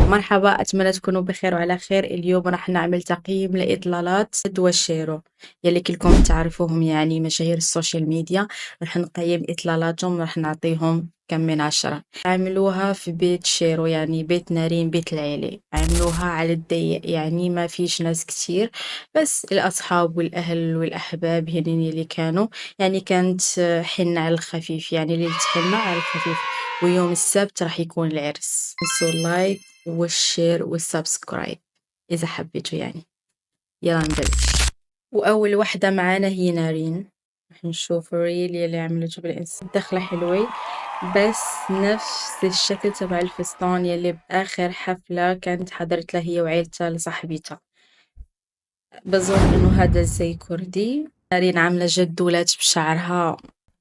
مرحبا، أتمنى تكونوا بخير وعلى خير. اليوم راح نعمل تقييم لإطلالات وشيرو يلي كلكم تعرفوهم، يعني مشاهير السوشيال ميديا. راح نقيم إطلالاتهم، راح نعطيهم كم من 10. عملوها في بيت شيرو، يعني بيت نارين، بيت العيلة. عملوها على الضيق، يعني ما فيش ناس كتير، بس الأصحاب والأهل والأحباب هنين اللي كانوا. يعني كانت حنة على الخفيف، يعني ليلة حنة على الخفيف. ويوم السبت راح يكون العرس. تنسوا اللايك والشير والسبسكرايب إذا حبيتوا يعني. يلا نبلش. وأول واحدة معانا هي نارين. راح نشوف الريل يلي عملته بالإنستا. دخلة حلوة، بس نفس الشكل تبع الفستان يلي بآخر حفلة كانت حضرت لها هي وعيلتها لصاحبتها. بظن إنه هذا زي كردي. نارين عاملة جدولات بشعرها.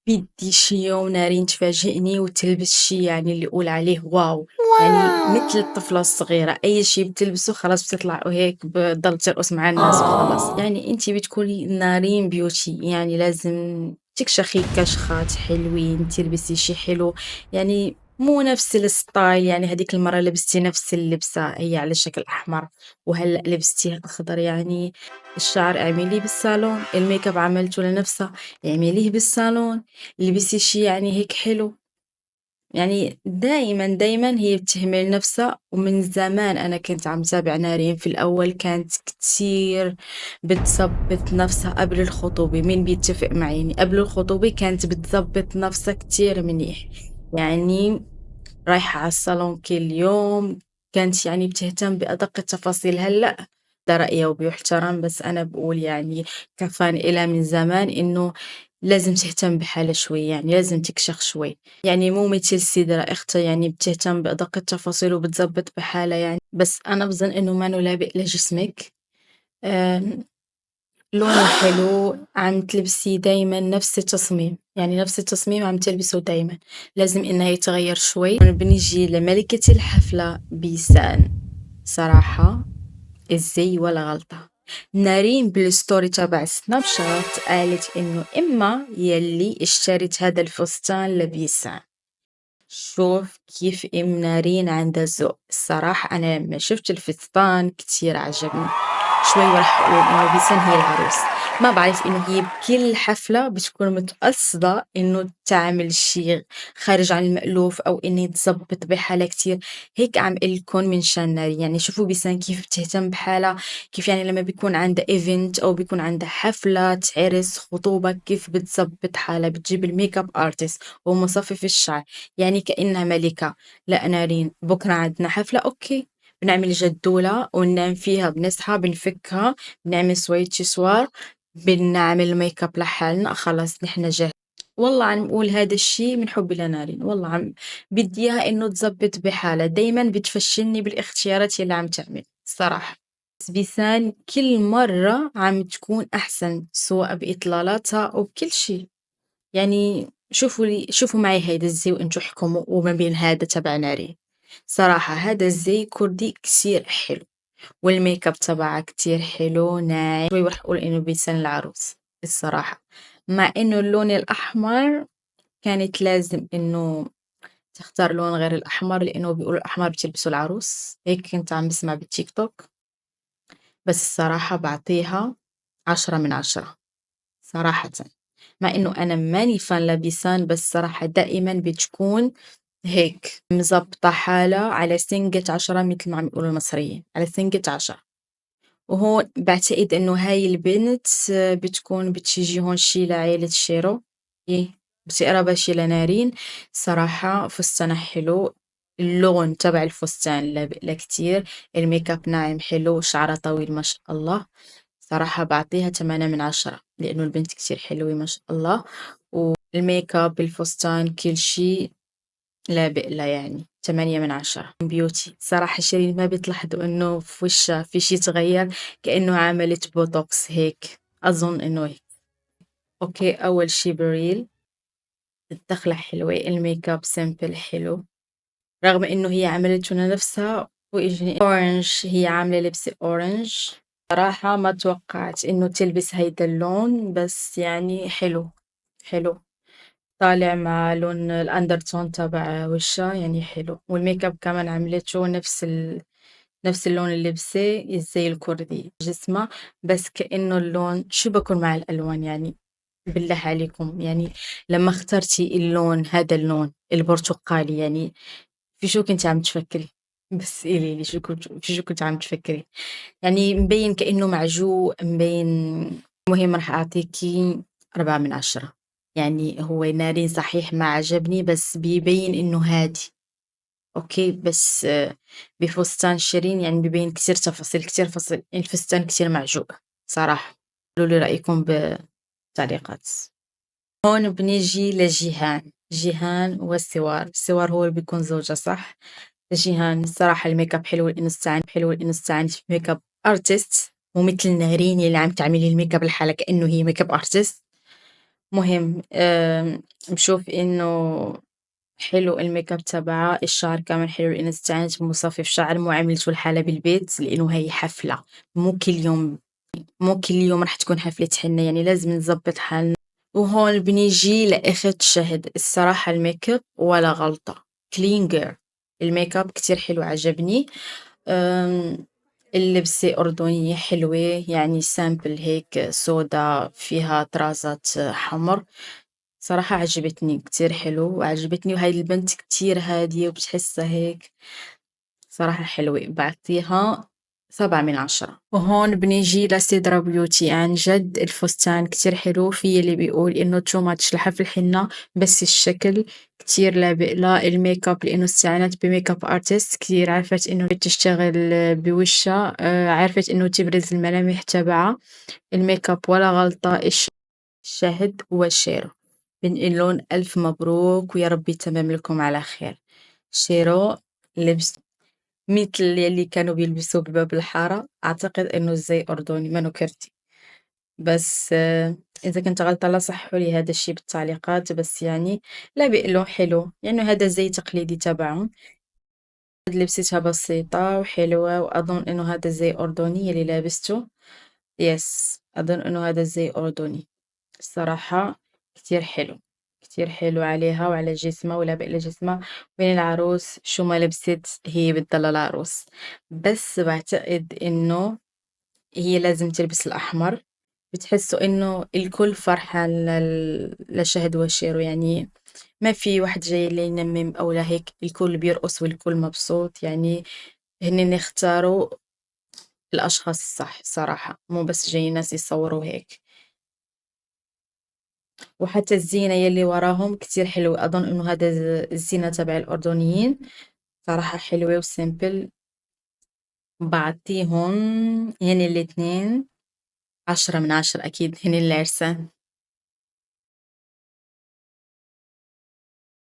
بدي شي يوم نارين تفاجئني وتلبس شي يعني اللي يقول عليه واو. يعني مثل الطفلة الصغيرة، أي شي بتلبسه خلاص بتطلع وهيك بتضل ترقص مع الناس وخلاص. يعني انتي بتكوني نارين بيوتي، يعني لازم تكشخي كشخات حلوين، تلبسي شي حلو. يعني مو نفس الستايل، يعني هذيك المرة لبستي نفس اللبسة هي على شكل أحمر، وهلأ لبستيها أخضر. يعني الشعر اعمليه بالصالون، الميك اب عملته لنفسه اعمليه بالصالون، البسي شي يعني هيك حلو. يعني دايما هي بتهمل نفسها. ومن زمان أنا كنت عم تابع نارين، في الأول كانت كتير بتظبط نفسها قبل الخطوبة. مين بيتفق معي؟ يعني قبل الخطوبة كانت بتظبط نفسها كتير منيح، يعني رايحة على الصالون كل يوم. كانت يعني بتهتم بأدق التفاصيل. هلأ ده رأيي وبيحترم، بس أنا بقول يعني كفان إلى من زمان إنه لازم تهتم بحالها شوي، يعني لازم تكشخ شوي. يعني مو مثل سيدرا أختها، يعني بتهتم بأدق التفاصيل وبتزبط بحالها. يعني بس أنا بظن إنه ما لابق لجسمك. آم، لونه حلو، عم تلبسي دايما نفس التصميم، يعني نفس التصميم عم تلبسه دايما. لازم إنها يتغير شوي. بنيجي لملكة الحفلة بيسان. صراحة الزي ولا غلطة. نارين بالستوري تبع سناب شات قالت إنه إما يلي اشترت هذا الفستان لبيسان. شوف كيف ام نارين عندها ذوق. الصراحة أنا لما شفت الفستان كتير عجبني. شوي وراح أقول إنه بيسان هي العروس. ما بعرف إنه هي بكل حفلة بتكون متقصدة إنه تعمل شي خارج عن المألوف، أو إنه تزبط بحالها كتير. هيك عم قلكن من شان نارين. يعني شوفوا بيسان كيف بتهتم بحالها، كيف يعني لما بيكون عندها ايفنت أو بيكون عندها حفلة عرس خطوبة كيف بتزبط حالها، بتجيب الميك اب ارتست ومصفف الشعر، يعني كأنها ملكة. لأ نارين، بكرة عندنا حفلة أوكي، بنعمل جدولة وننام فيها، بنصحى بنفكها، بنعمل شوية شسوار، بنعمل ميك اب لحالنا، خلاص نحنا جاهزين. والله عم نقول هذا الشي من حبي لنارين. والله عم بدي إياها إنه تزبط بحالها. دايما بتفشلني بالاختيارات اللي عم تعمل الصراحة. بس بيسان كل مرة عم تكون أحسن، سواء بإطلالاتها أو بكل شي. يعني شوفوا معي هيدا الزي وانتو احكموا، وما بين هذا تبع نارين. صراحة هذا الزي كردي كتير حلو، والميك اب تبعها كتير حلو ناعم. شوي راح اقول انه بيسن العروس الصراحة. مع انه اللون الاحمر كانت لازم انه تختار لون غير الاحمر، لانه بيقولوا الاحمر بتلبسه العروس. هيك كنت عم بسمع بالتيك توك. بس الصراحة بعطيها 10 من 10 صراحةً. مع إنه أنا ماني فان لبيسان، بس صراحة دائمًا بتكون هيك مضبطة حالها على سنجة 10، متل ما عم يقولوا المصريين، على سنجة 10. وهون باعتقد إنه هاي البنت بتكون بتيجي هون شي لعيلة شيرو، إيه بتقربها شي لنارين. صراحة فستانها حلو، اللون تبع الفستان لابق لها كتير، الميك اب ناعم حلو، شعرها طويل ما شاء الله. صراحة بعطيها 8 من 10، لأنه البنت كتير حلوة ما شاء الله. والميك اب الفستان كل شي لابق لها، يعني 8 من 10. بيوتي صراحة. شيرين ما بتلاحظوا إنه في وشها في شي تغير، كأنه عملت بوتوكس هيك. أظن إنه هيك. أوكي، أول شي بريل الدخلة حلوة، الميك اب سيمبل حلو، رغم إنه هي عملته لنفسها. وإجني أورنج، هي عاملة لبس أورنج. صراحة ما توقعت إنه تلبس هيدا اللون، بس يعني حلو حلو. طالع مع لون الأندرتون تبع وشها يعني حلو، والميك اب كمان عملته نفس اللون اللي لبسه زي الكردي جسمها، بس كأنه اللون شو بكون مع الألوان يعني. بالله عليكم يعني لما اخترتي اللون هذا اللون البرتقالي يعني في شو كنت عم تفكري؟ بس قولي لي في شو كنت عم تفكري؟ يعني مبين كأنه معجوق مبين. المهم راح أعطيكي 4 من 10. يعني هو ناري صحيح ما عجبني بس بيبين إنه هادي. أوكي بس بفستان شيرين يعني بيبين كتير تفاصيل كتير فصل الفستان كتير معجوق صراحة. قولوا لي رأيكم بالتعليقات. هون بنيجي لجيهان. جيهان والسوار. السوار هو اللي بيكون زوجها صح. جيهان الصراحة الميك اب حلو الانستعان في ميك اب ارتست ومثل نارين اللي عم تعملي الميك اب لحالها كأنه هي ميك اب ارتست. مهم بشوف انه حلو الميك اب تبعها. الشعر كمان حلو الانستعان مصفف شعر مو عملته لحالها بالبيت لانه هي حفلة مو كل يوم راح تكون حفلة حنة يعني لازم نظبط حالنا. وهون بنيجي لأخت شهد. الصراحة الميك اب ولا غلطة. كلين جير. الميك اب كتير حلو عجبني. أم، اللبسة أردنية حلوة يعني سامبل هيك سودا فيها طرازات حمر. صراحة عجبتني كتير حلو وعجبتني وهاي البنت كتير هادية وبتحسها هيك صراحة حلوة بعطيها 7 من 10. وهون بنيجي لسيدرا بيوتي عن جد الفستان كتير حلو. في اللي بيقول انه تو ماتش لحفل الحنة بس الشكل كتير لابق لا الميك اب لانه استعانت بميك اب ارتست كتير عرفت انه تشتغل بوشها عرفت انه تبرز الملامح تبعها. الميك اب ولا غلطة. الشهد والشيرو بنقول لهم ألف مبروك ويا رب يتمم لكم على خير. شيرو لبس مثل يلي كانوا بيلبسوه بباب الحارة. أعتقد إنه زي أردني منو كرتي. بس إذا كنت غلطة لا صححوا لي هذا الشي بالتعليقات بس يعني لا بيقولوا حلو يعني هذا زي تقليدي تبعهم. لبستها بسيطة وحلوة وأظن إنه هذا زي أردني يلي لابسته. يس أظن إنه هذا زي أردني. الصراحة كتير حلو. كتير حلو عليها وعلى جسمها ولابق لجسمها. وين العروس شو ما لبست هي بتضل العروس. بس بعتقد إنه هي لازم تلبس الأحمر. بتحسوا إنه الكل فرحان لشهد وشيرو يعني ما في واحد جاي اللي ينمم أو لا هيك الكل بيرقص والكل مبسوط يعني هن اختاروا الأشخاص الصح صراحة مو بس جايين ناس يصوروا هيك. وحتى الزينة يلي وراهم كتير حلوة أظن إنه هذا الزينة تبع الأردنيين صراحة حلوة وسيمبل. بعطيهم هن الاتنين 10 من 10 أكيد هن العرسان.